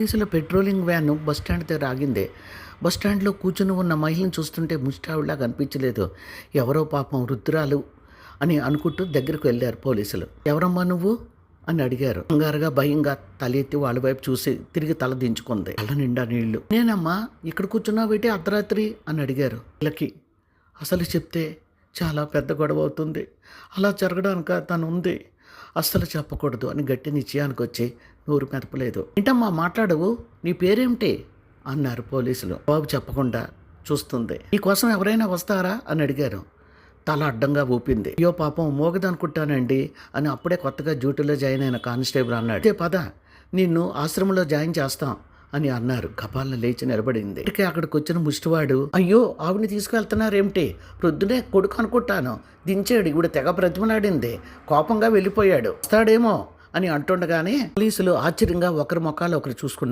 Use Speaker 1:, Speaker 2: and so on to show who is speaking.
Speaker 1: పోలీసుల patrolling van bus stand దగ్గర ఆగింది. బస్టాండ్లో కూర్చుని ఉన్న మహిళను చూస్తుంటే ముష్టావిడిలా కనిపించలేదు. ఎవరో పాపం వృద్ధురాలు అని అనుకుంటూ దగ్గరకు వెళ్ళారు పోలీసులు. ఎవరమ్మా నువ్వు అని అడిగారు. కంగారుగా భయంగా తల ఎత్తి వాళ్ళ వైపు చూసి తిరిగి తల దించుకుంది. కళ్ళ నిండా నీళ్లు. నేనమ్మా, ఇక్కడ కూర్చున్నావేటి అర్ధరాత్రి అని అడిగారు. వీళ్ళకి అసలు చెప్తే చాలా పెద్ద గొడవ అవుతుంది. అలా జరగడానిక తను ఉంది, అస్సలు చెప్పకూడదు అని గట్టి నిశ్చయానికి వచ్చి నోరు మెదపలేదు. ఏంటమ్మా మాట్లాడవు, నీ పేరేమిటి అన్నారు పోలీసులు. బాబు చెప్పకుండా చూస్తుంది. నీకోసం ఎవరైనా వస్తారా అని అడిగారు. తల అడ్డంగా ఊపింది. అయ్యో పాపం మోగదనుకుంటానండి అని అప్పుడే కొత్తగా డ్యూటీలో జాయిన్ అయిన కానిస్టేబుల్ అన్నాడు. అదే పద, నిన్ను ఆశ్రమంలో జాయిన్ చేస్తాం అని అన్నారు. కపాలను లేచి నిలబడింది. ఇక అక్కడికి వచ్చిన ముష్టివాడు, అయ్యో ఆవిని తీసుకెళ్తున్నారేమిటి, ప్రొద్దునే కొడుకు అనుకుంటాను, దించాడు, ఇవిడ తెగ ప్రతిమలాడింది, కోపంగా వెళ్ళిపోయాడు, వస్తాడేమో అని అంటుండగానే పోలీసులు ఆశ్చర్యంగా ఒకరి ముఖాలు ఒకరు చూసుకున్నారు.